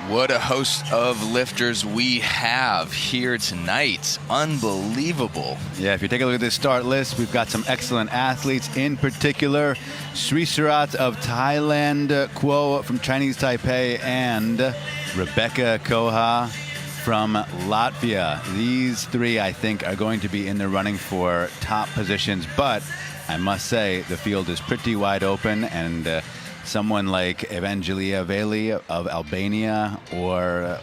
What a host of lifters we have here tonight. Unbelievable. Yeah, if you take a look at this start list, we've got some excellent athletes, in particular Sri Surat of Thailand, Quo from Chinese Taipei, and Rebecca Koha from Latvia. These three, I think, are going to be in the running for top positions, but I must say the field is pretty wide open, and someone like Evangelia Veli of Albania or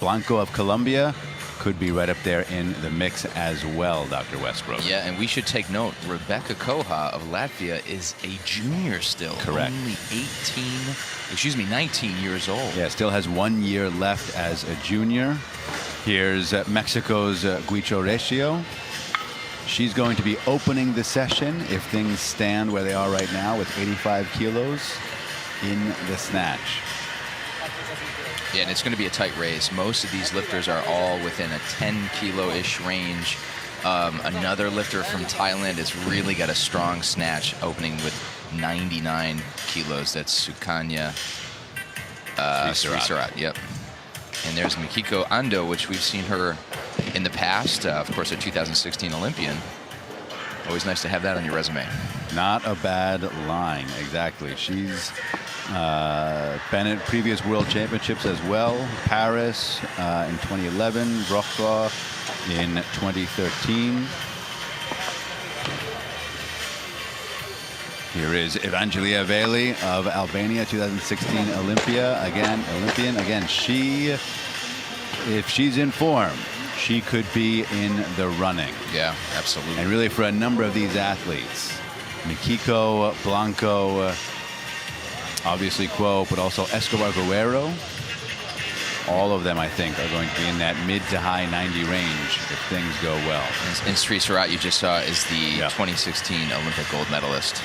Blanco of Colombia could be right up there in the mix as well, Dr. Westbrook. Yeah, and we should take note, Rebecca Koha of Latvia is a junior still. Correct. Only 19 years old. Yeah, still has 1 year left as a junior. Here's Mexico's Guicho Recio. She's going to be opening the session if things stand where they are right now with 85 kilos in the snatch. Yeah, and it's going to be a tight race. Most of these lifters are all within a 10 kilo-ish range. Another lifter from Thailand has really got a strong snatch, opening with 99 kilos. That's Sukanya Sri Surat. Yep. And there's Mikiko Ando, which we've seen her in the past. Of course, a 2016 Olympian. Always nice to have that on your resume. Not a bad line, exactly. She's been at previous world championships as well. Paris in 2011, Wrocław in 2013. Here is Evangelia Veli of Albania, 2016 Olympian. Again, if she's in form, she could be in the running. Yeah, absolutely. And really for a number of these athletes, Mikiko, Blanco, obviously Quo, but also Escobar Guerrero, all of them, I think, are going to be in that mid to high 90 range if things go well. And Sri Surat, you just saw, is the 2016 Olympic gold medalist.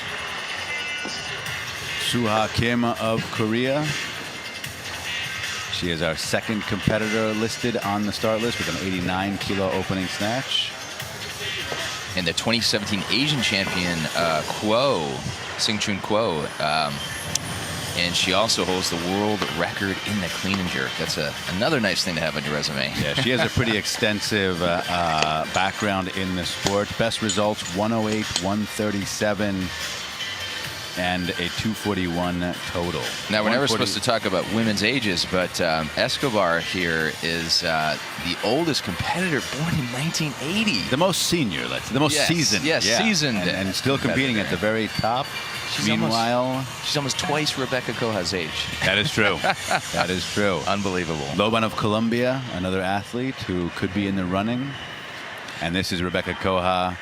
Suha Kim of Korea. She is our second competitor listed on the start list with an 89 kilo opening snatch. And the 2017 Asian champion, Quo, Singchun Quo. And she also holds the world record in the clean and jerk. That's another nice thing to have on your resume. Yeah, she has a pretty extensive background in the sport. Best results, 108, 137. And a 241 total. Now, we're never supposed to talk about women's ages, but Escobar here is the oldest competitor, born in 1980. The most senior, the most seasoned. Yes, seasoned. And still competing at the very top. Meanwhile, she's almost twice Rebecca Koha's age. That is true. That is true. Unbelievable. Loban of Colombia, another athlete who could be in the running. And this is Rebecca Koha,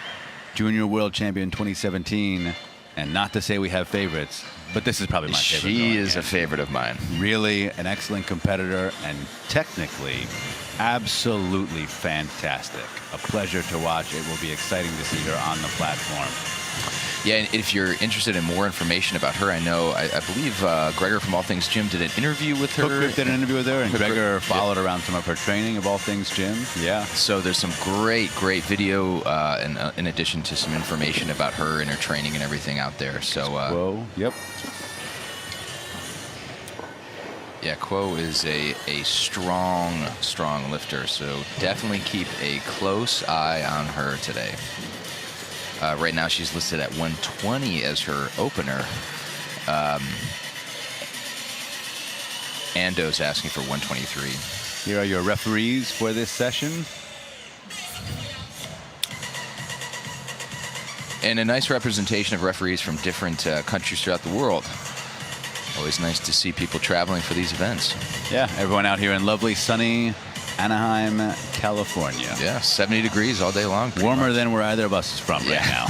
junior world champion 2017. And not to say we have favorites, but this is probably my favorite. She is a favorite of mine. Really an excellent competitor and technically absolutely fantastic. A pleasure to watch. It will be exciting to see her on the platform. Yeah, and if you're interested in more information about her, I believe Gregor from All Things Gym did an interview with her. Hook did an interview with her, and Gregor followed around some of her training of All Things Gym. Yeah. So there's some great video in addition to some information about her and her training and everything out there. So. Whoa. Yep. Yeah, Quo is a strong lifter. So definitely keep a close eye on her today. Right now, she's listed at 120 as her opener. Ando's asking for 123. Here are your referees for this session. And a nice representation of referees from different countries throughout the world. Always nice to see people traveling for these events. Yeah, everyone out here in lovely, sunny Anaheim, California. Yeah, 70 degrees all day long. Warmer than where either of us is from right now.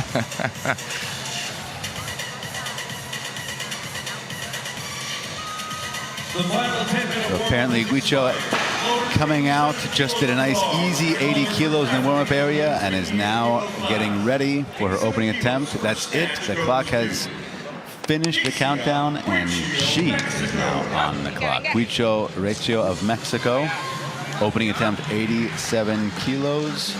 So apparently Guicho coming out, just did a nice easy 80 kilos in the warm-up area and is now getting ready for her opening attempt. That's it. The clock has finished the countdown and she is now on the clock. Guicho Recio of Mexico. Opening attempt, 87 kilos.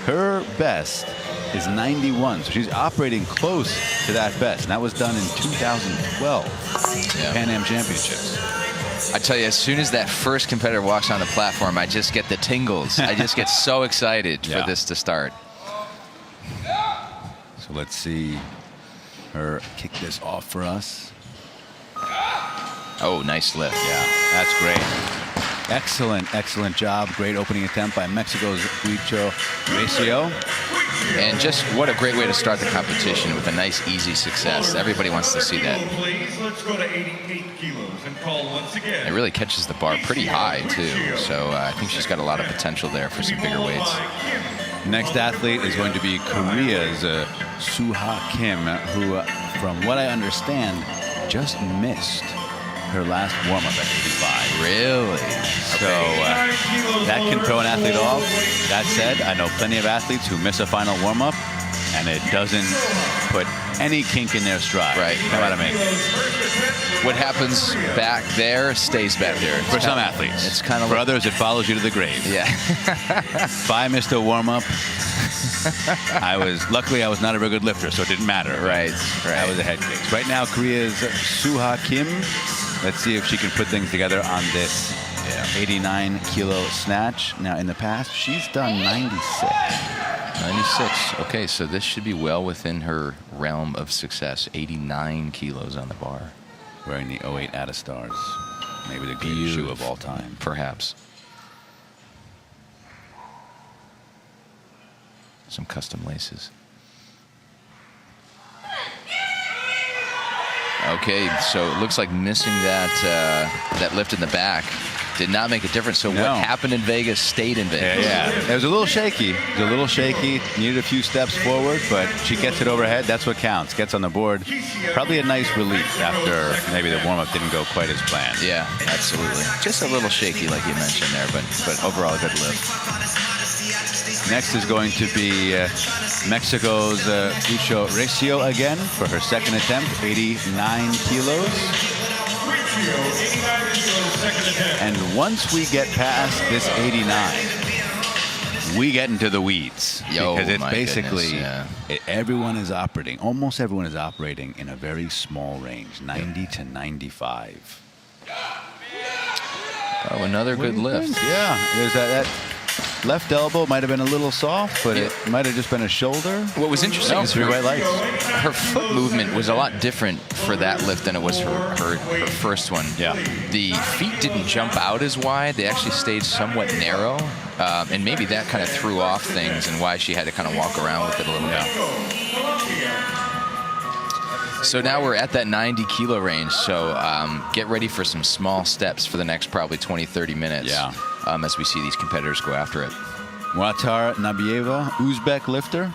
Her best is 91, so she's operating close to that best. And that was done in 2012 Pan Am Championships. I tell you, as soon as that first competitor walks on the platform, I just get the tingles. I just get so excited for this to start. So let's see her kick this off for us. Oh, nice lift. Yeah, that's great. Excellent job. Great opening attempt by Mexico's Huicho Recio. And just what a great way to start the competition with a nice, easy success. Everybody wants to see that. Let's go to 88 kilos and call once again. It really catches the bar pretty high, too. So I think she's got a lot of potential there for some bigger weights. Next athlete is going to be Korea's Suha Kim, who, from what I understand, just missed her last warm-up at 85. Really? So that can throw an athlete off. That said, I know plenty of athletes who miss a final warm-up, and it doesn't put any kink in their stride. Right. No matter me. What happens back there stays back there. For some athletes. It's kind of for like, others, it follows you to the grave. yeah. If I missed a warm-up, luckily I was not a very good lifter, so it didn't matter. Right. I was a head case. Right now, Korea's Suha Kim. Let's see if she can put things together on this 89-kilo snatch. Now, in the past, she's done 96. 96. Okay, so this should be well within her realm of success. 89 kilos on the bar. Wearing the 08 Ada Stars. Maybe the greatest shoe of all time. Perhaps. Some custom laces. Okay, so it looks like missing that lift in the back did not make a difference. So what happened in Vegas stayed in Vegas. Yeah. It was a little shaky. Needed a few steps forward, but she gets it overhead. That's what counts. Gets on the board. Probably a nice relief after maybe the warm-up didn't go quite as planned. Yeah, absolutely. Just a little shaky, like you mentioned there, but overall a good lift. Next is going to be Mexico's Huicho Recio again for her second attempt, 89 kilos. And once we get past this 89, we get into the weeds. Because it's basically, everyone is operating, almost everyone is operating in a very small range, 90 to 95. Oh, another good lift. Yeah, there's that left elbow might have been a little soft, but it might have just been a shoulder. What was interesting is her foot movement was a lot different for that lift than it was her first one. Yeah. The feet didn't jump out as wide. They actually stayed somewhat narrow. And maybe that kind of threw off things and why she had to kind of walk around with it a little bit. So now we're at that 90-kilo range. So get ready for some small steps for the next probably 20, 30 minutes as we see these competitors go after it. Muatar Nabieva, Uzbek lifter.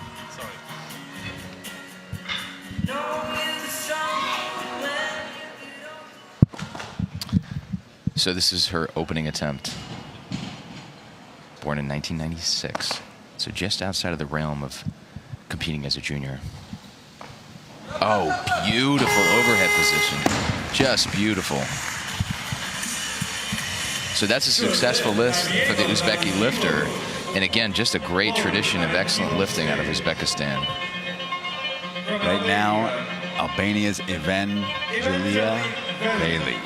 So this is her opening attempt. Born in 1996. So just outside of the realm of competing as a junior. Oh, beautiful overhead position. Just beautiful. So that's a successful lift for the Uzbeki lifter. And again, just a great tradition of excellent lifting out of Uzbekistan. Right now, Albania's Evangelia Bailey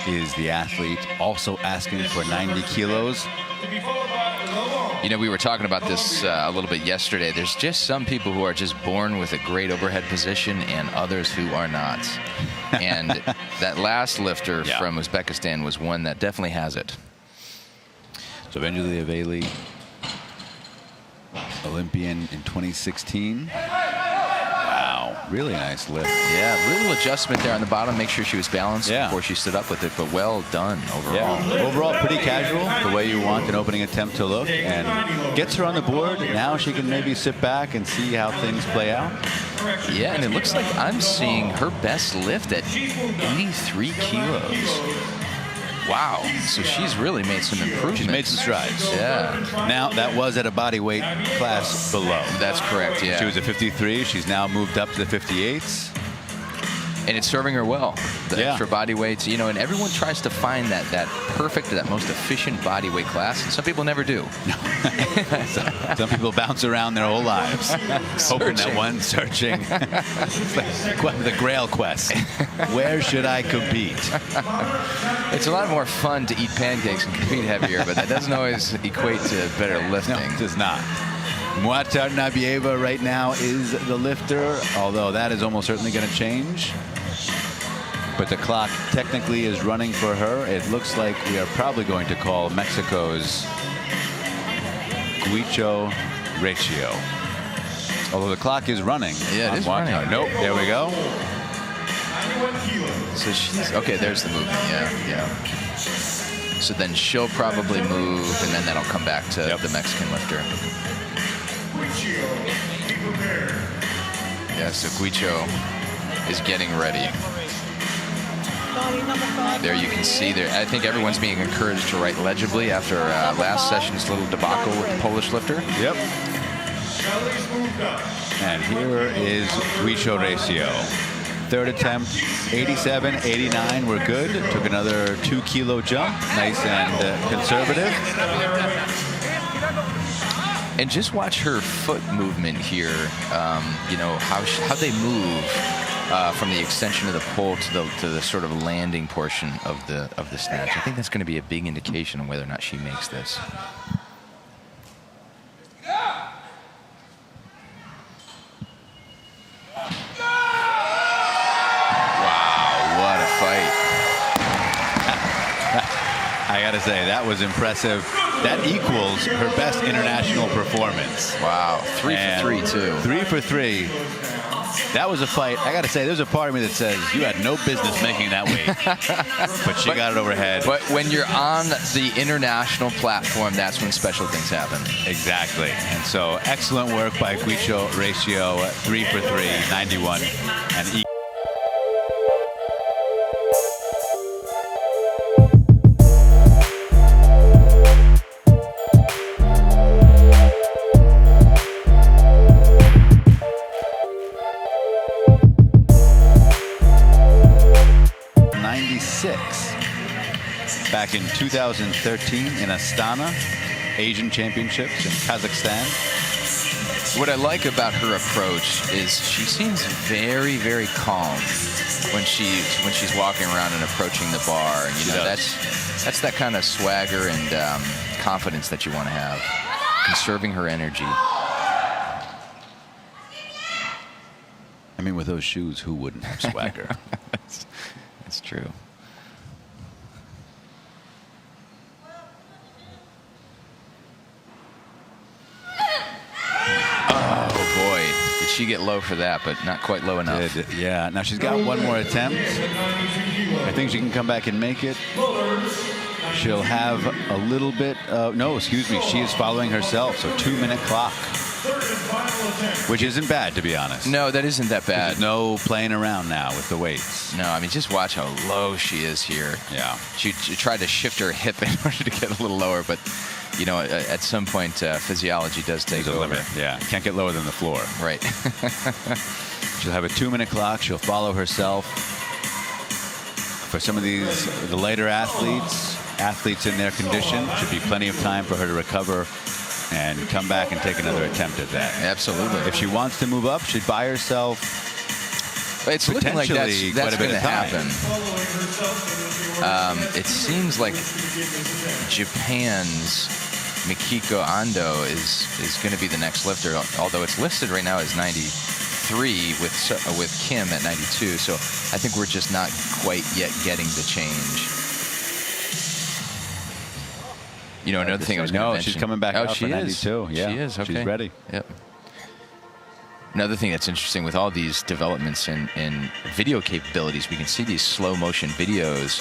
is the athlete, also asking for 90 kilos. You know, we were talking about this a little bit yesterday. There's just some people who are just born with a great overhead position and others who are not. And that last lifter from Uzbekistan was one that definitely has it. So Evangelia Bailey, Olympian in 2016. Wow, really nice lift. Yeah, little adjustment there on the bottom. Make sure she was balanced before she stood up with it, but well done overall. Yeah. Overall, pretty casual, the way you want an opening attempt to look, and gets her on the board. Now she can maybe sit back and see how things play out. Yeah, and it looks like I'm seeing her best lift at 83 kilos. Wow, so she's really made some improvements. She's made some strides. Yeah. Now, that was at a body weight class below. That's correct, yeah. She was at 53. She's now moved up to the 58s. And it's serving her well. The Yeah. extra body weights, you know, and everyone tries to find that perfect, that most efficient body weight class, and some people never do. Some people bounce around their whole lives, hoping that one searching. It's like the Grail quest. Where should I compete? It's a lot more fun to eat pancakes and compete heavier, but that doesn't always equate to better lifting. No, it does not. Muatar Nabieva right now is the lifter, although that is almost certainly going to change. But the clock technically is running for her. It looks like we are probably going to call Mexico's Guicho ratio. Although the clock is running. Yeah, it is running. Nope, there we go. So she's, okay, there's the movement, yeah. So then she'll probably move, and then that'll come back to the Mexican lifter. Yeah, so Guicho is getting ready. There you can see there. I think everyone's being encouraged to write legibly after last session's little debacle with the Polish lifter. Yep. And here is Guicho ratio. Third attempt, 87, 89. We're good. Took another 2 kilo jump. Nice and conservative. And just watch her foot movement here. You know how they move from the extension of the pole to the sort of landing portion of the snatch. I think that's going to be a big indication of whether or not she makes this. I got to say, that was impressive. That equals her best international performance. Wow. 3 for 3, too. 3 for 3. That was a fight. I got to say, there's a part of me that says you had no business making that weight. But she got it overhead. But when you're on the international platform, that's when special things happen. Exactly. And so excellent work by Guicho ratio. 3 for 3, 91. And 96. Back in 2013 in Astana, Asian Championships in Kazakhstan. What I like about her approach is she seems very, very calm when she's walking around and approaching the bar. You know, that's that kind of swagger and confidence that you want to have, conserving her energy. I mean, with those shoes, who wouldn't have swagger? That's true. Oh boy, did she get low for that, but not quite low enough. Yeah, now she's got one more attempt. I think she can come back and make it. She'll have a little bit of, no, excuse me, she is following herself, so 2-minute clock. Which isn't bad, to be honest. No, that isn't that bad. There's no playing around now with the weights. No, I mean, just watch how low she is here. Yeah. She tried to shift her hip in order to get a little lower, but, you know, at some point, physiology does take over. Limit. Yeah, can't get lower than the floor. Right. She'll have a 2-minute clock. She'll follow herself. For some of these, the lighter athletes in their condition, should be plenty of time for her to recover and come back and take another attempt at that. Absolutely. If she wants to move up, she'd buy herself it's looking like that's going to happen. It seems like Japan's Mikiko Ando is going to be the next lifter, although it's listed right now as 93 with Kim at 92. So I think we're just not quite yet getting the change. You know, another thing I was going to mention. She's coming back up she for 92. Yeah, she is. Okay. She's ready. Yep. Another thing that's interesting with all these developments in video capabilities, we can see these slow motion videos,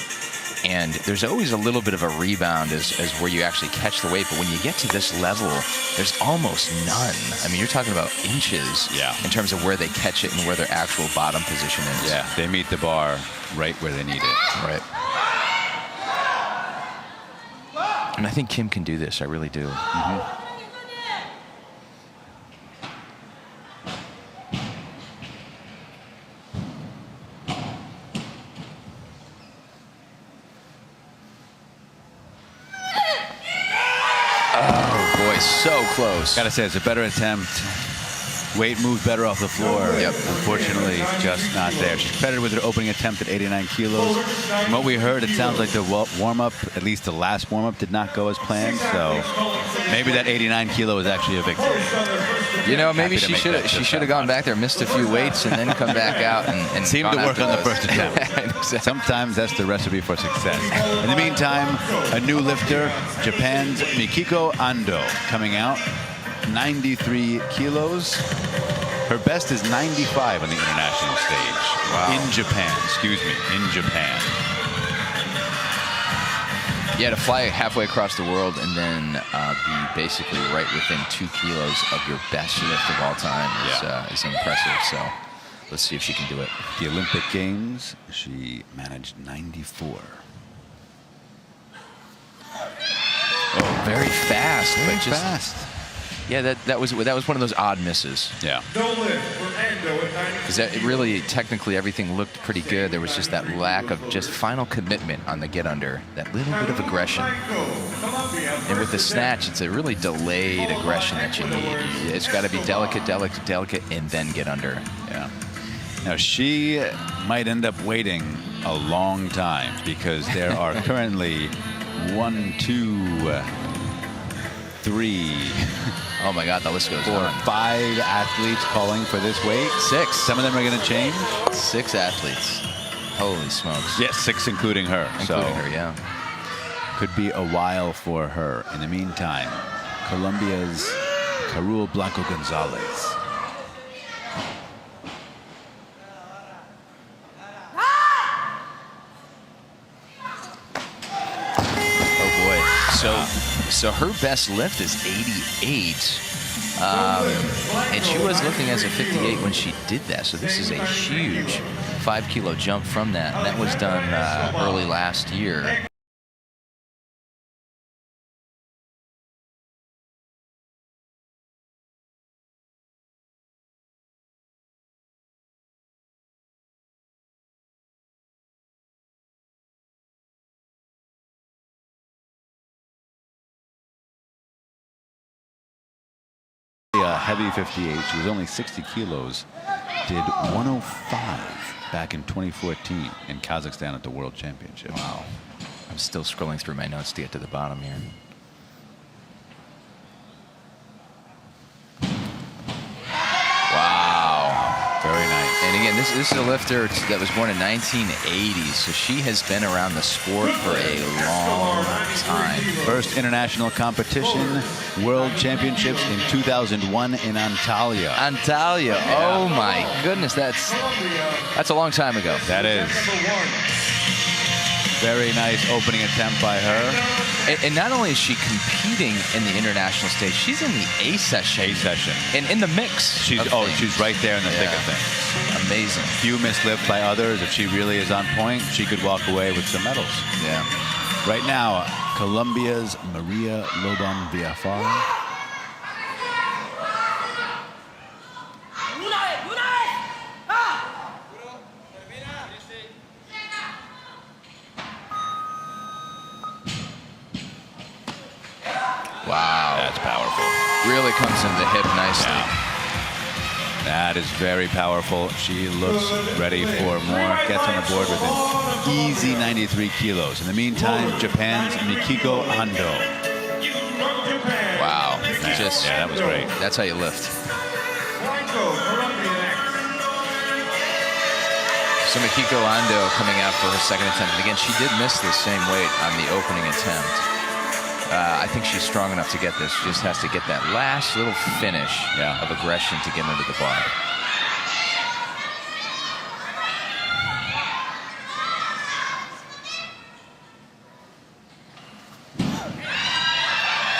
and there's always a little bit of a rebound as where you actually catch the weight. But when you get to this level, there's almost none. I mean, you're talking about inches in terms of where they catch it and where their actual bottom position is. Yeah, they meet the bar right where they need it. Right. And I think Kim can do this. I really do. Mm-hmm. so close. Gotta say, it's a better attempt. Weight moved better off the floor. Yep. Unfortunately, just not there. She's credited with her opening attempt at 89 kilos. From what we heard, it sounds like the warm-up, at least the last warm-up, did not go as planned. So maybe that 89 kilo is actually a victory. You know, maybe she should have gone back there, missed a few weights, and then come back out and seemed to work on the first attempt. Exactly. Sometimes that's the recipe for success. In the meantime, a new lifter, Japan's Mikiko Ando, coming out. 93 kilos. Her best is 95 on the international stage. Wow. In Japan, in Japan. Yeah, to fly halfway across the world and then be basically right within 2 kilos of your best lift of all time is impressive. So let's see if she can do it. The Olympic Games, she managed 94. Oh, very fast. Very but just fast. Yeah, that was one of those odd misses. No lift for Ando at 90. Because it really, technically, everything looked pretty good. There was just that lack of just final commitment on the get under, that little bit of aggression. And with the snatch, it's a really delayed aggression that you need. It's got to be delicate, delicate, delicate, and then get under. Yeah. Now, she might end up waiting a long time because there are currently 1, 2, 3. Oh my God, the list goes 4, on. 5 athletes calling for this weight. 6. Some of them are going to change. 6 athletes. Holy smokes. Yes, 6 including her. Including her, yeah. Could be a while for her. In the meantime, Colombia's Carol Blanco Gonzalez. So her best lift is 88, and she was looking as a 58 when she did that. So this is a huge 5 kilo jump from that. And that was done early last year. Heavy 58. She was only 60 kilos. Did 105 back in 2014 in Kazakhstan at the World Championship. Wow. I'm still scrolling through my notes to get to the bottom here. Wow. Very nice. And again, this is a lifter that was born in 1980, so she has been around the sport for a long time. First international competition, World Championships in 2001 in Antalya. Antalya. Oh my goodness, that's a long time ago. That is. Very nice opening attempt by her. And not only is she competing in the international stage, she's in the A session. A session. And in the mix. She's right there in the thick of things. Amazing. Few mislifts by others. If she really is on point, she could walk away with some medals. Yeah. Right now, Colombia's Maria Lobon Villafar. Wow. That's powerful. Really comes in the hip nicely. Yeah. That is very powerful. She looks ready for more. Gets on the board with an easy 93 kilos. In the meantime, Japan's Mikiko Ando. Wow. Yeah, that was great. That's how you lift. So Mikiko Ando coming out for her second attempt. And again, she did miss the same weight on the opening attempt. I think she's strong enough to get this. She just has to get that last little finish of aggression to get into the bar.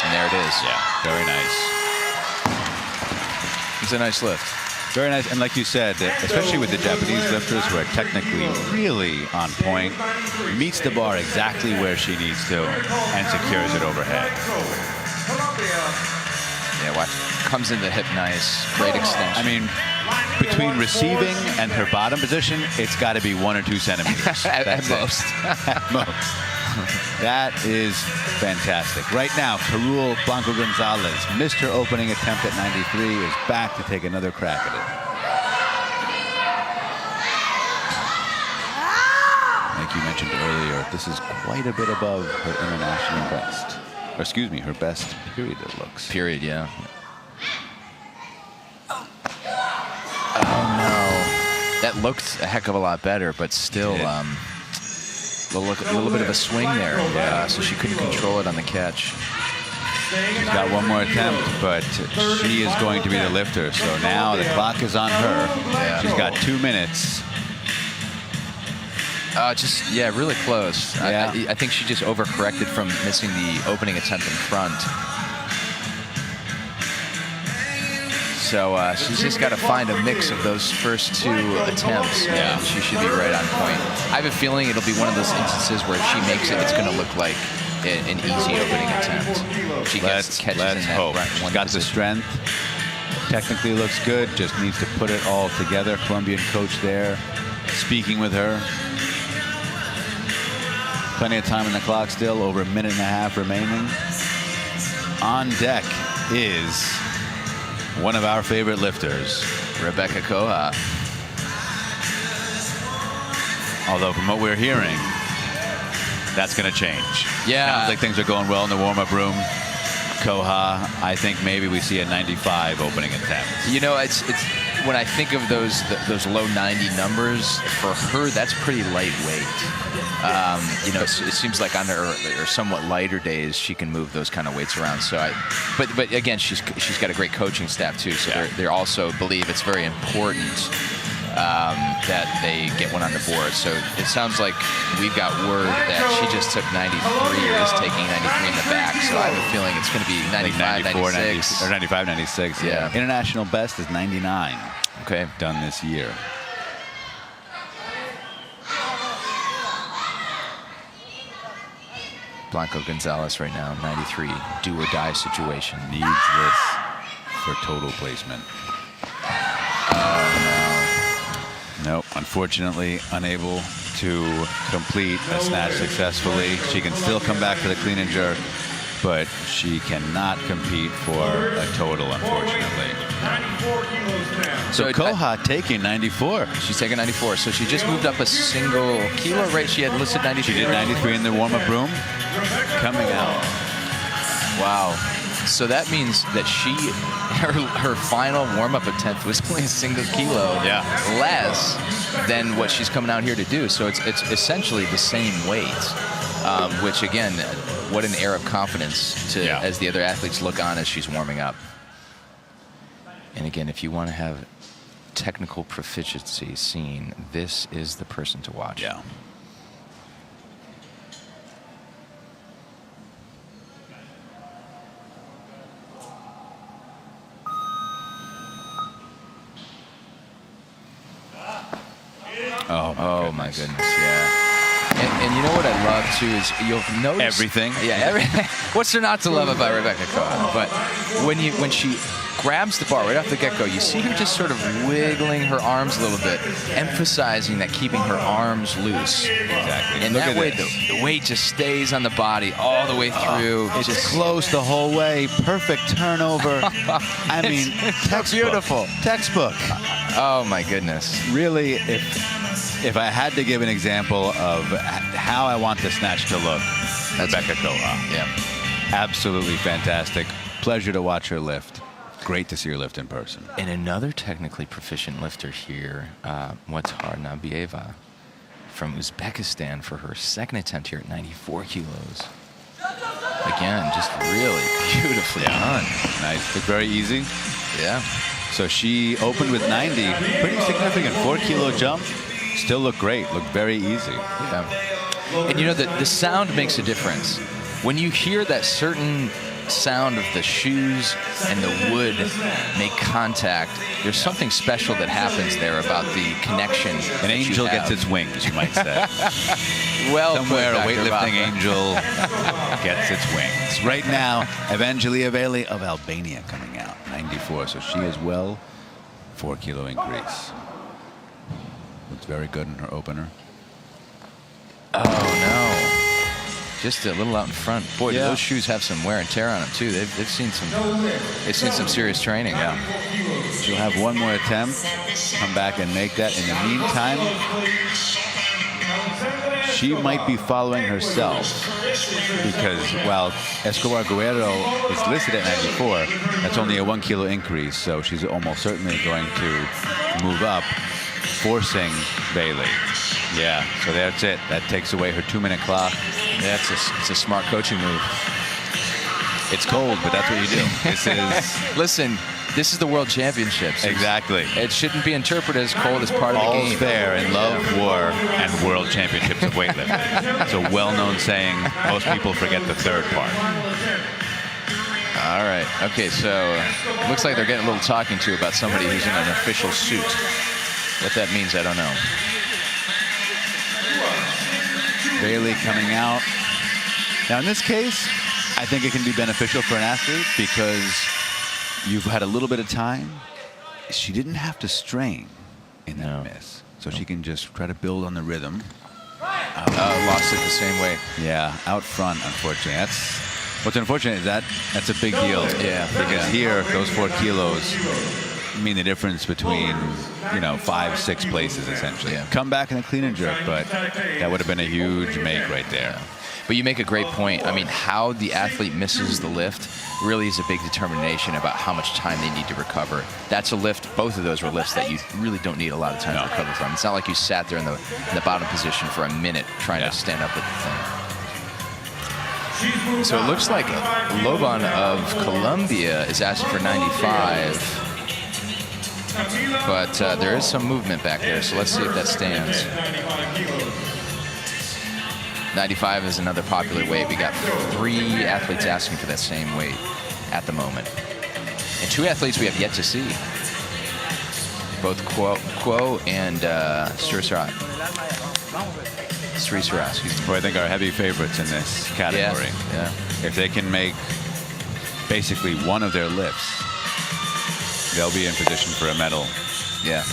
And there it is. Yeah, very nice. It's a nice lift. Very nice. And like you said, especially with the Japanese lifters who are technically really on point, meets the bar exactly where she needs to and secures it overhead. Yeah, watch. Comes in the hip nice. Great extension. I mean, between receiving and her bottom position, it's got to be 1 or 2 centimeters. at most. At most. That is fantastic. Right now, Carul Blanco Gonzalez, Mr. Opening Attempt at 93, is back to take another crack at it. Like you mentioned earlier, this is quite a bit above her international best. Or excuse me, her best period, it looks. Period, yeah. Oh, no. That looked a heck of a lot better, but still a little bit of a swing there. Yeah, so she couldn't control it on the catch. She's got one more attempt, but she is going to be the lifter. So now the clock is on her. Yeah. She's got 2 minutes. Really close. Yeah. I think she just overcorrected from missing the opening attempt in front. So she's just got to find a mix of those first 2 attempts, and she should be right on point. I have a feeling it'll be one of those instances where if she makes it, it's going to look like an easy opening attempt. She catches in that hope. one Got the strength. Technically looks good. Just needs to put it all together. Colombian coach there, speaking with her. Plenty of time on the clock still. Over a minute and a half remaining. On deck is one of our favorite lifters, Rebecca Koha. Although from what we're hearing, that's going to change. Yeah. Sounds like things are going well in the warm-up room. Koha, I think maybe we see a 95 opening attempt. You know, it's when I think of those low 90 numbers, for her, that's pretty lightweight. You know, it seems like on her somewhat lighter days, she can move those kind of weights around. So but again, she's got a great coaching staff too. So they also believe it's very important that they get one on the board. So it sounds like we've got word that she just took 93 or is taking 93 in the back. So I have a feeling it's going to be 95, 96. Or 95, 96. Yeah. International best is 99. Okay. Done this year. Blanco Gonzalez right now, 93, do or die situation. Needs this for total placement. Nope, unfortunately unable to complete a snatch successfully. She can still come back to the clean and jerk, but she cannot compete for a total, unfortunately. 94 kilos now. So Koha taking 94. She's taking 94, so she just moved up a single kilo, right? She had listed 93. She did 93 in the warm-up room. Coming out. Wow. So that means that her final warm-up attempt was only a single kilo less than what she's coming out here to do. So it's essentially the same weight, which again, what an air of confidence as the other athletes look on as she's warming up. And again, if you want to have technical proficiency seen, this is the person to watch. Yeah. Oh my goodness, yeah. And you know what I love too is you'll notice everything. Yeah, everything. What's there not to love about Rebecca Koha? But when she grabs the bar right off the get-go, you see her just sort of wiggling her arms a little bit, emphasizing that keeping her arms loose. Exactly. And that way the weight just stays on the body all the way through. It's just close the whole way. Perfect turnover. I mean, textbook. Beautiful. Textbook. Oh my goodness. Really, if I had to give an example of how I want the snatch to look, Rebecca Koha. Yeah. Absolutely fantastic. Pleasure to watch her lift. Great to see her lift in person. And another technically proficient lifter here, Muatar Nabieva from Uzbekistan for her second attempt here at 94 kilos. Again, just really beautifully done. Nice. Looked very easy. Yeah. So she opened with 90. Pretty significant. 4-kilo jump. Still looked great. Looked very easy. Yeah. And you know, the sound makes a difference. When you hear that certain sound of the shoes and the wood make contact, there's something special that happens there about the connection. An angel gets its wings, you might say. Well, somewhere a weightlifting angel gets its wings. Right now, Evangelia Veli of Albania coming out, 94. So she as well, 4-kilo increase. Looks very good in her opener. Oh no. just a little out in front. Boy, do those shoes have some wear and tear on them too. They've seen some serious training. Yeah. She'll have one more attempt, come back and make that. In the meantime, she might be following herself because while Escobar Guerrero is listed at 94, that's only a 1 kilo increase. So she's almost certainly going to move up, forcing Bailey. Yeah, so that's it. That takes away her 2-minute clock. Yeah, it's a smart coaching move. It's cold, but that's what you do. This is Listen, this is the World Championships. Exactly. It shouldn't be interpreted as cold as part of the game. All's fair in love, war, and World Championships of weightlifting. It's a well-known saying. Most people forget the third part. All right. Okay, so it looks like they're getting a little talking to about somebody who's in an official suit. What that means, I don't know. Bailey coming out. Now, in this case, I think it can be beneficial for an athlete because you've had a little bit of time. She didn't have to strain in that miss, so she can just try to build on the rhythm. Lost it the same way. Yeah, out front, unfortunately. What's unfortunate is that's a big deal. Yeah, because here, those 4 kilos mean the difference between 5-6 places essentially. Yeah. Come back in a clean and jerk, but that would have been a huge make right there. But you make a great point. I mean, how the athlete misses the lift really is a big determination about how much time they need to recover. That's a lift. Both of those were lifts that you really don't need a lot of time to recover from. It's not like you sat there in the bottom position for a minute trying to stand up with the thing. So it looks like Loban of Colombia is asking for 95. But there is some movement back there, so let's see if that stands. 95 is another popular weight. We got 3 athletes asking for that same weight at the moment. And 2 athletes we have yet to see. Both Quo and Srisarat. Who I think are heavy favorites in this category. Yeah. If they can make basically one of their lifts, they'll be in position for a medal. Yeah.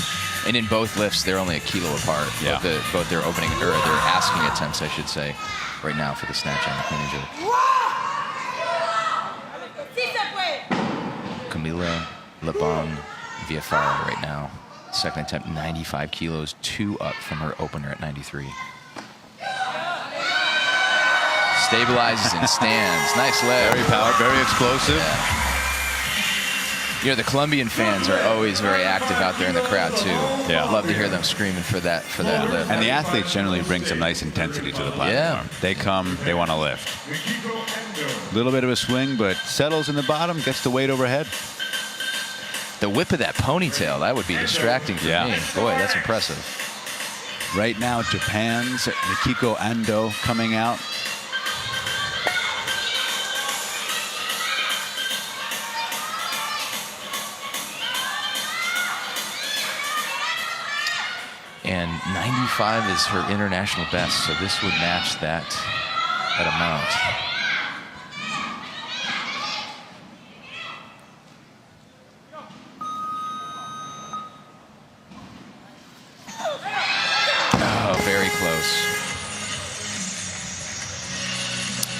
And in both lifts, they're only a kilo apart. Yeah. Both their opening, or their asking attempts, I should say, right now for the snatch and the clean and jerk. Camila Lebon VFR right now. Second attempt, 95 kilos, 2 up from her opener at 93. Stabilizes and stands. Nice leg. Very powerful, very explosive. Yeah. The Colombian fans are always very active out there in the crowd too. Yeah. Love to hear them screaming for that lift. And the athletes generally bring some nice intensity to the platform. Yeah. They come, they want to lift. A little bit of a swing, but settles in the bottom, gets the weight overhead. The whip of that ponytail, that would be distracting for me. Boy, that's impressive. Right now, Japan's Mikiko Ando coming out. And 95 is her international best, so this would match that amount. Oh, very close.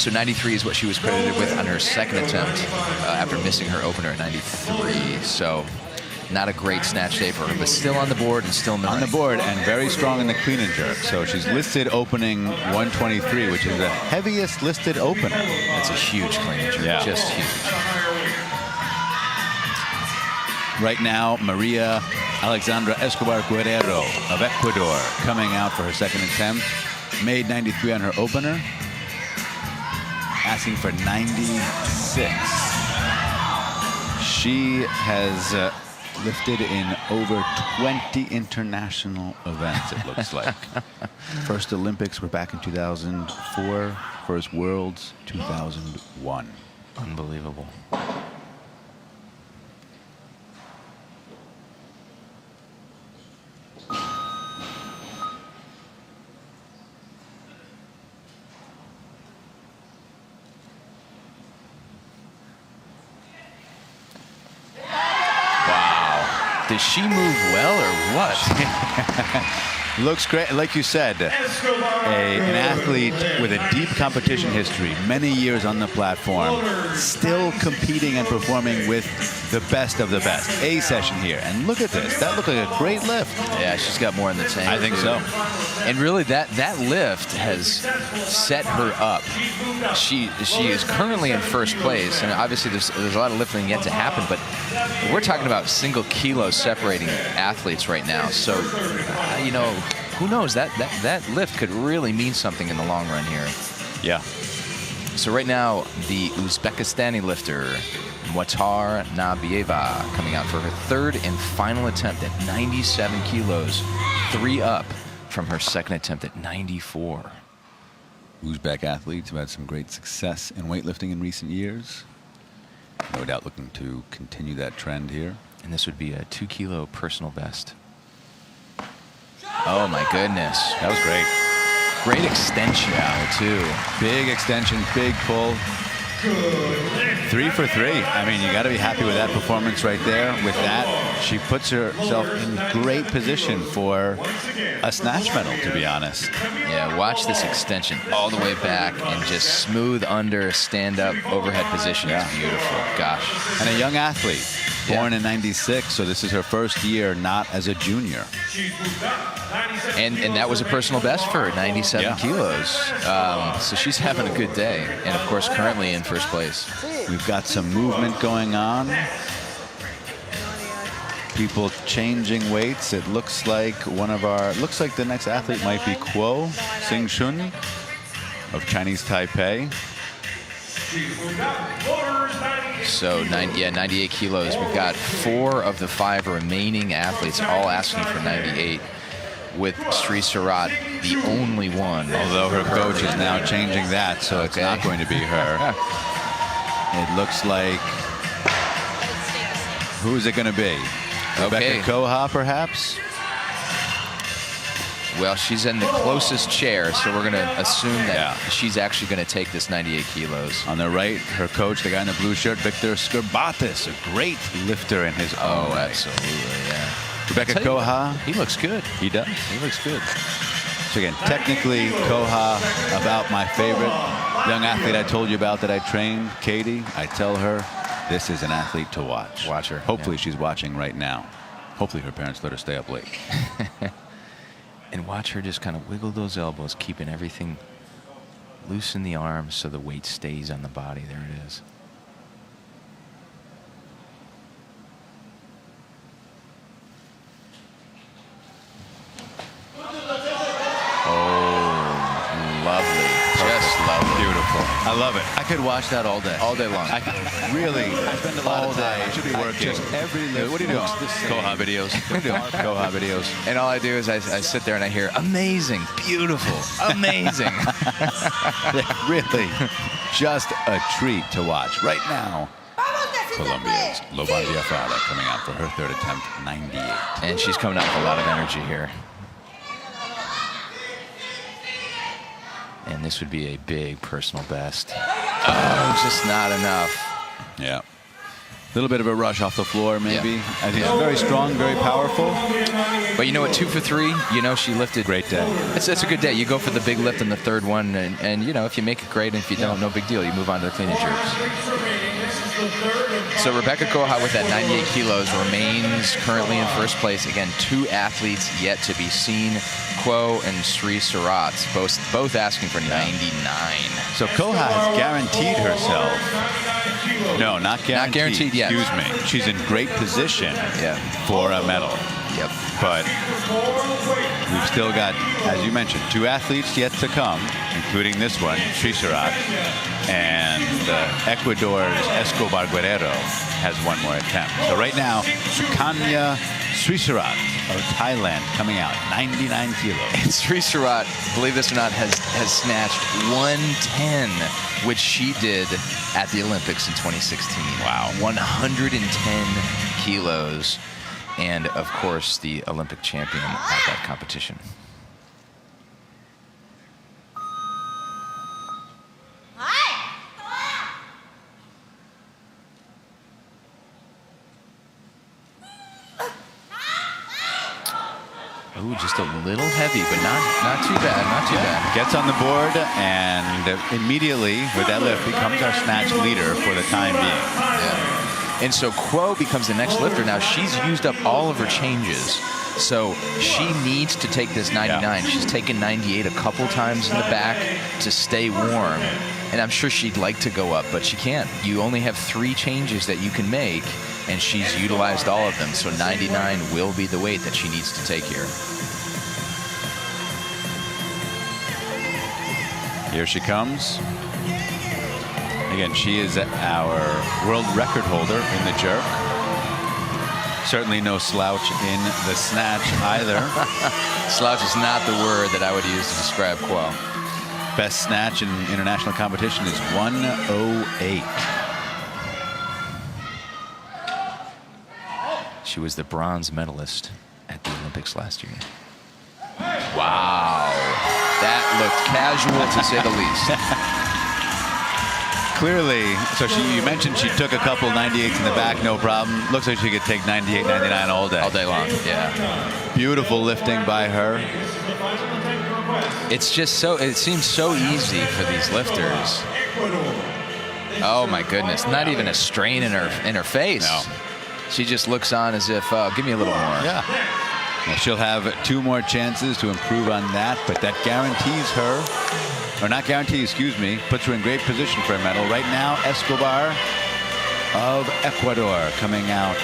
So 93 is what she was credited with on her second attempt after missing her opener at 93. So not a great snatch day for her, but still on the board and still in the on ring. the board and very strong in the clean and jerk. So she's listed opening 123, which is the heaviest listed opener. That's a huge clean and jerk, just huge. Right now, Maria Alexandra Escobar Guerrero of Ecuador coming out for her second attempt. Made 93 on her opener. Asking for 96. She has lifted in over 20 international events, it looks like. First Olympics were back in 2004. First Worlds, 2001. Unbelievable. Does she move well or what? Looks great. Like you said, an athlete with a deep competition history, many years on the platform, still competing and performing with the best of the best. A session here. And look at this. That looked like a great lift. Yeah, she's got more in the tank. I think so. And really, that lift has set her up. She is currently in first place, and obviously there's a lot of lifting yet to happen, but we're talking about single kilos separating athletes right now. So, you know, who knows? That lift could really mean something in the long run here. Yeah. So right now, the Uzbekistani lifter, Muatar Nabieva, coming out for her third and final attempt at 97 kilos, 3 up from her second attempt at 94. Uzbek athletes who had some great success in weightlifting in recent years. No doubt looking to continue that trend here. And this would be a 2 kilo personal best. Oh my goodness. That was great. Great extension too. Big extension, big pull. 3 for 3. I mean, you got to be happy with that performance right there. With that, she puts herself in great position for a snatch medal, to be honest. Yeah, watch this extension all the way back and just smooth under, stand-up, overhead position. Yeah. It's beautiful. Gosh. And a young athlete, born in '96, so this is her first year not as a junior. And that was a personal best for her, 97 kilos. So she's having a good day. And, of course, currently in first place. We've got some movement going on. People changing weights. It looks like looks like the next athlete might be Kuo Xingshun of Chinese Taipei. So 98 kilos. We've got 4 of the 5 remaining athletes all asking for 98, with Sri Surat the only one. Although her coach is now changing that, so it's not going to be her. It looks like, who is it going to be? Rebecca Koha, perhaps? Well, she's in the closest chair, so we're going to assume that she's actually going to take this 98 kilos. On the right, her coach, the guy in the blue shirt, Victor Skurbatis, a great lifter in his own way. Absolutely, yeah. Rebecca Koha. He looks good. He does. He looks good. So again, technically, Koha, about my favorite young athlete I told you about that I trained, Katie. I tell her, this is an athlete to watch. Watch her. Hopefully she's watching right now. Hopefully her parents let her stay up late. And watch her just kind of wiggle those elbows, keeping everything loose in the arms so the weight stays on the body. There it is. I love it. I could watch that all day. All day long. I spend a lot of time. I should be working. Just every lift. What are you doing? Koha videos. Koha videos. And all I do is I sit there and I hear, amazing, beautiful, amazing. Really, just a treat to watch. Right now, Colombia's Loban Diafara coming out for her third attempt, 98. And she's coming out with a lot of energy here. And this would be a big personal best. Oh, just not enough. Yeah. A little bit of a rush off the floor, maybe. Yeah. I think it's very strong, very powerful. But you know what, 2 for 3, you know, she lifted. Great day. It's a good day. You go for the big lift in the third one, and you know, if you make it great, and if you don't, no big deal. You move on to the clean and jerks. So Rebecca Koha with that 98 kilos remains currently in first place. Again, 2 athletes yet to be seen. Kuo and Sri Surat, both asking for 99. So Koha has guaranteed herself. No, not guaranteed. Not guaranteed yet. Excuse me. She's in great position for a medal. Yep. But we've still got, as you mentioned, 2 athletes yet to come, including this one, Sri Surat, and Ecuador's Escobar Guerrero has 1 more attempt. So right now, Sukanya Sri Surat of Thailand coming out, 99 kilos. And Sri Surat, believe this or not, has snatched 110, which she did at the Olympics in 2016. Wow. 110 kilos. And, of course, the Olympic champion at that competition. Ooh, just a little heavy, but not too bad. Not too bad. Gets on the board and immediately with that lift becomes our snatch leader for the time being. Yeah. And so Quo becomes the next lifter. Now she's used up all of her changes. So she needs to take this 99. Yeah. She's taken 98 a couple times in the back to stay warm. And I'm sure she'd like to go up, but she can't. You only have 3 changes that you can make, and she's utilized all of them. So 99 will be the weight that she needs to take here. Here she comes. Again, she is our world record holder in the jerk. Certainly no slouch in the snatch either. Slouch is not the word that I would use to describe Quo. Best snatch in international competition is 108. She was the bronze medalist at the Olympics last year. Wow. That looked casual, to say the least. Clearly, so you mentioned she took a couple 98s in the back, no problem. Looks like she could take 98, 99 all day. All day long, yeah. Beautiful lifting by her. It's just so, it seems so easy for these lifters. Oh my goodness, not even a strain in her face. No. She just looks on as if, give me a little more. Yeah. Well, she'll have 2 more chances to improve on that, but that guarantees her, or not guarantees, excuse me, puts her in great position for a medal. Right now, Escobar of Ecuador coming out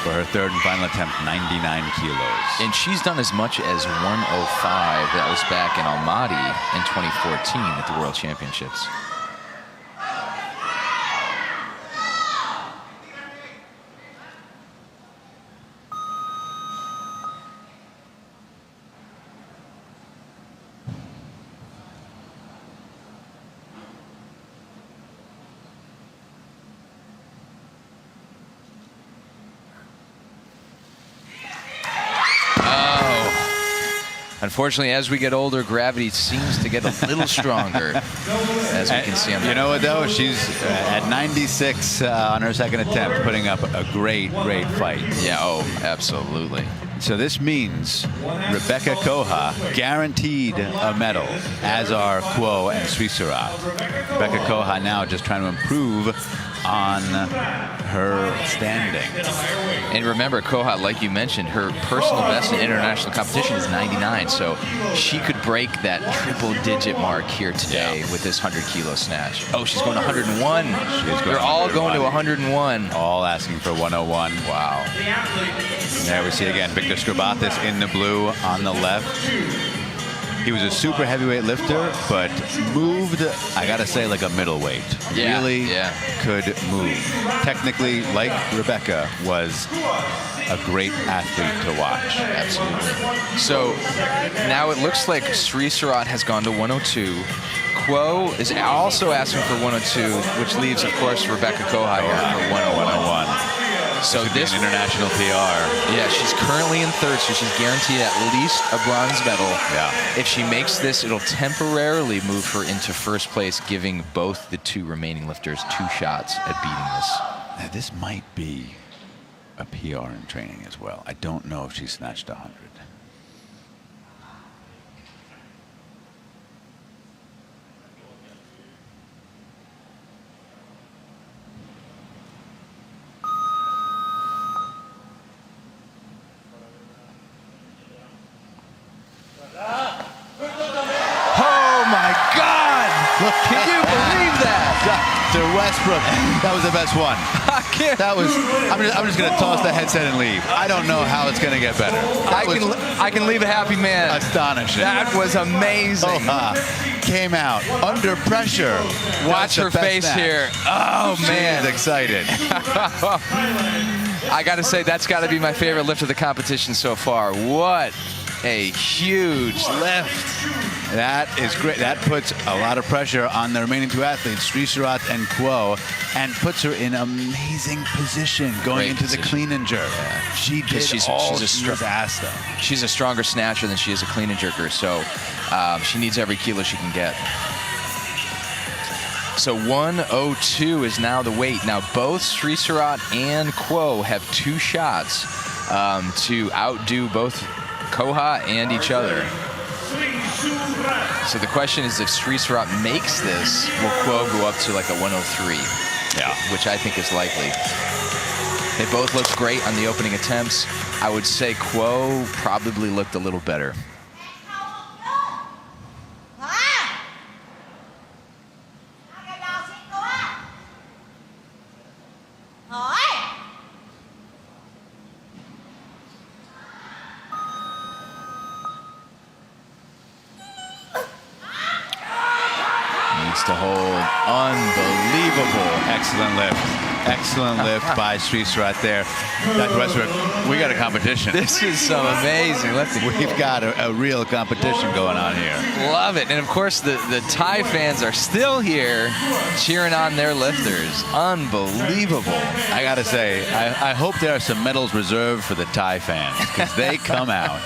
for her 3rd and final attempt, 99 kilos. And she's done as much as 105. That was back in Almaty in 2014 at the World Championships. Unfortunately, as we get older, gravity seems to get a little stronger, as we can see on that. You know what, though? She's at 96 on her 2nd attempt, putting up a great fight. Yeah, oh, absolutely. So this means Rebecca Koha guaranteed a medal, as are Quo and Suisserat. Rebecca Koha now just trying to improve on her standing. And remember, Koha, like you mentioned, her personal best in international competition is 99, so she could break that triple-digit mark here today with this 100-kilo snatch. Oh, she's going to 101. They're all going to 101. All asking for 101. Wow. And there we see again Victor Skrabathis in the blue on the left. He was a super heavyweight lifter, but moved, I gotta say, like a middleweight. Yeah, really could move. Technically, like Rebecca, was a great athlete to watch. Absolutely. So now it looks like Suisserat has gone to 102. Quo is also asking for 102, which leaves, of course, Rebecca Koha here for 101. So this an international PR. Yeah, she's currently in 3rd, so she's guaranteed at least a bronze medal. Yeah. If she makes this, it'll temporarily move her into 1st place, giving both the 2 remaining lifters 2 shots at beating this. Now, this might be a PR in training as well. I don't know if she snatched 100. Can you believe that? Dr. Westbrook, that was the best one. I can't. That was, I'm just going to toss the headset and leave. I don't know how it's going to get better. I can leave a happy man. Astonishing. That was amazing. Came out under pressure. Watch her face here. Oh, man. She's excited. I got to say, that's got to be my favorite lift of the competition so far. What a huge lift. That is great. That puts a lot of pressure on the remaining 2 athletes, Suisserat and Quo, and puts her in amazing position going into the clean and jerk. Yeah. She did she was asked of. She's a stronger snatcher than she is a clean and jerker, so she needs every kilo she can get. So 102 is now the weight. Now both Suisserat and Quo have 2 shots to outdo both Koha and each other. So the question is, if Sri Surat makes this, will Quo go up to like a 103? Yeah. Which I think is likely. They both looked great on the opening attempts. I would say Quo probably looked a little better. To hold. Unbelievable. Excellent lift. Excellent lift by Sri Surat there. Dr. Westbrook, we got a competition. This is some amazing lifting. We've got a real competition going on here. Love it. And of course, the Thai fans are still here cheering on their lifters. Unbelievable. I got to say, I hope there are some medals reserved for the Thai fans, because they come out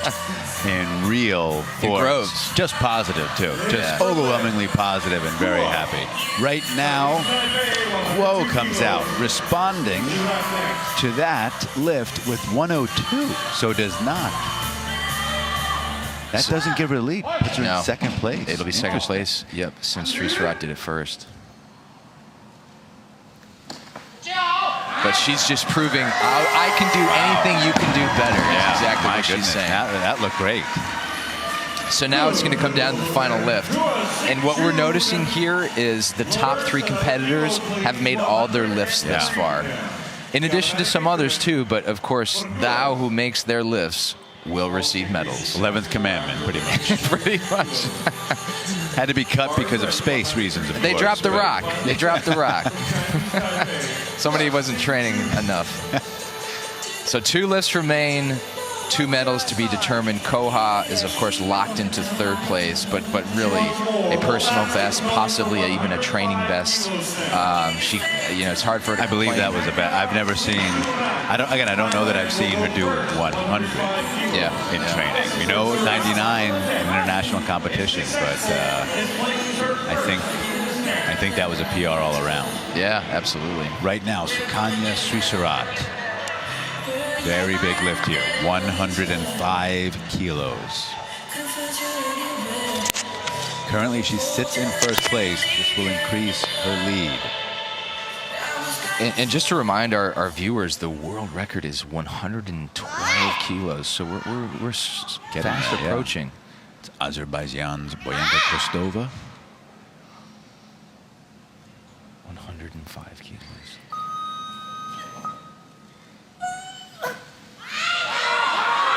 in real force. Groves. Just positive, too. Just overwhelmingly positive and very happy. Right now, Quo comes out responding to that lift with 102. So does not. That doesn't give her a lead. Puts her in second place. It'll be second place. Yep, since Sri Surat did it first. But she's just proving, I can do anything you can do better. Yeah, exactly what she's saying. That looked great. So now it's going to come down to the final lift. And what we're noticing here is the top 3 competitors have made all their lifts thus far. In addition to some others too, but of course, thou who makes their lifts will receive medals. 11th commandment, pretty much. Pretty much. Had to be cut because of space reasons, of They course, dropped the rock. They dropped the rock. Somebody wasn't training enough. So 2 lifts remain, 2 medals to be determined. Koha is, of course, locked into 3rd place, but really a personal best, possibly even a training best. She, it's hard for her to I believe complain. that was a best. I've never seen. I don't know that I've seen her do 100. In training. 99 in international competition, but I think that was a PR all around. Yeah, absolutely. Right now, Sukanya Sri Surat. Very big lift here, 105 kilos. Currently, she sits in 1st place. This will increase her lead. And just to remind our viewers, the world record is 112 kilos, so we're fast approaching. It's Azerbaijan's Boyanka Kostova. 105 kilos.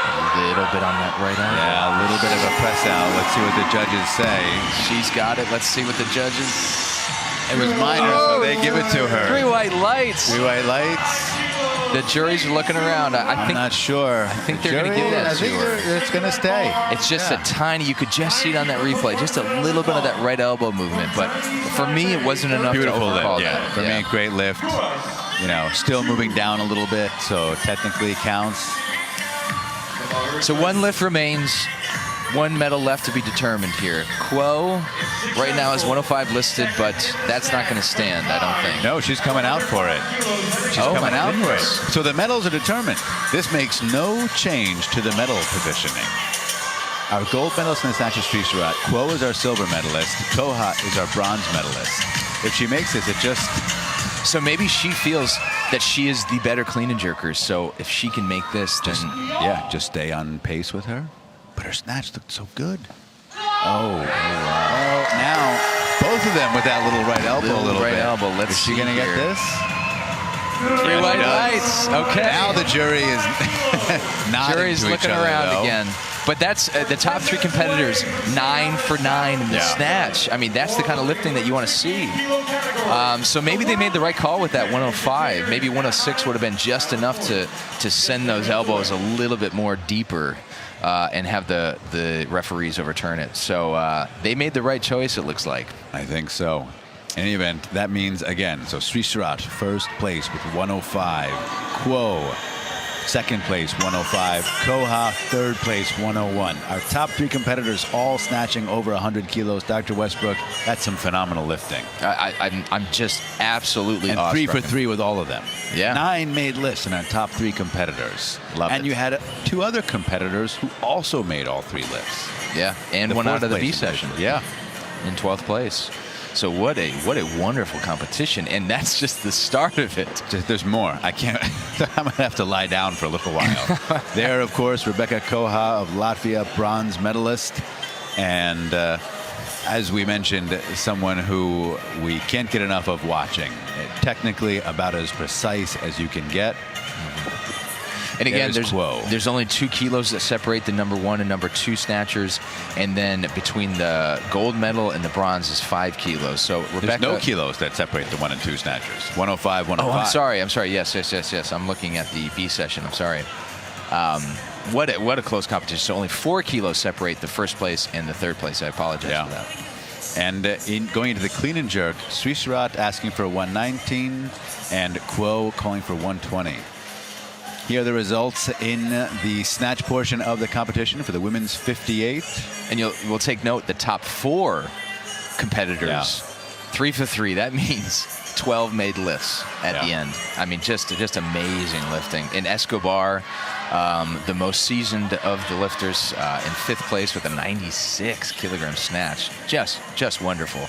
A little bit on that right arm. Yeah, a little bit of a press out. Let's see what the judges say. She's got it. Let's see what the judges... It was minor, so they give it to her. 3 white lights. 3 white lights. The jury's looking around. I'm not sure. I think they're going to give that to her. It's going to stay. It's just a tiny, you could just see it on that replay, just a little bit of that right elbow movement. But for me, it wasn't enough to overcall lift. that. For me, great lift. Still moving down a little bit, so technically it counts. So 1 lift remains. 1 medal left to be determined here. Quo right now is 105 listed, but that's not going to stand, I don't think. No, she's coming out for it. She's coming out for it. So the medals are determined. This makes no change to the medal positioning. Our gold medalist in the Snatch is Sri Surat. Quo is our silver medalist. Koha is our bronze medalist. If she makes this, it just... So maybe she feels that she is the better clean and jerker, so if she can make this, then... just stay on pace with her. But her snatch looked so good. Oh, wow. Now, both of them with that little right elbow Let's Is she going to get this? 3 white lights. Okay. Now the jury is nodding Jury's to each looking other, around though. again. But that's the top 3 competitors, 9 for 9 in the snatch. I mean, that's the kind of lifting that you want to see. So maybe they made the right call with that 105. Maybe 106 would have been just enough to send those elbows a little bit more deeper. And have the referees overturn it. So they made the right choice, it looks like. I think so. In any event, that means, again, so Sri Surat, 1st place with 105. Quo, second place, 105. Koha, third place, 101. Our top 3 competitors all snatching over 100 kilos. Dr. Westbrook, that's some phenomenal lifting. I'm just absolutely And awestruck. 3 for 3 with all of them. Yeah. 9 made lists in our top 3 competitors. Love and it. you had 2 other competitors who also made all 3 lifts. Yeah, and The one out fourth of the place B session. Yeah. In 12th place. So what a wonderful competition, and that's just the start of it. There's more. I can't. I'm going to have to lie down for a little while. There, of course, Rebecca Koha of Latvia, bronze medalist. And as we mentioned, someone who we can't get enough of watching. Technically about as precise as you can get. And again, Quo. there's only 2 kilos that separate the number 1 and number 2 snatchers, and then between the gold medal and the bronze is 5 kilos. So Rebecca, There's no kilos that separate the 1 and 2 snatchers. 105, 105. Oh, I'm sorry. Yes. I'm looking at the B session. I'm sorry. What a close competition. So only 4 kilos separate the first place and the third place. I apologize for that. And in going into the clean and jerk, Swisserat asking for 119 and Quo calling for 120. Here are the results in the snatch portion of the competition for the women's 58. And we'll take note, the top 4 competitors, 3 for 3. That means 12 made lifts at the end. I mean, just amazing lifting. And Escobar, the most seasoned of the lifters, in 5th place with a 96 kilogram snatch. Just wonderful.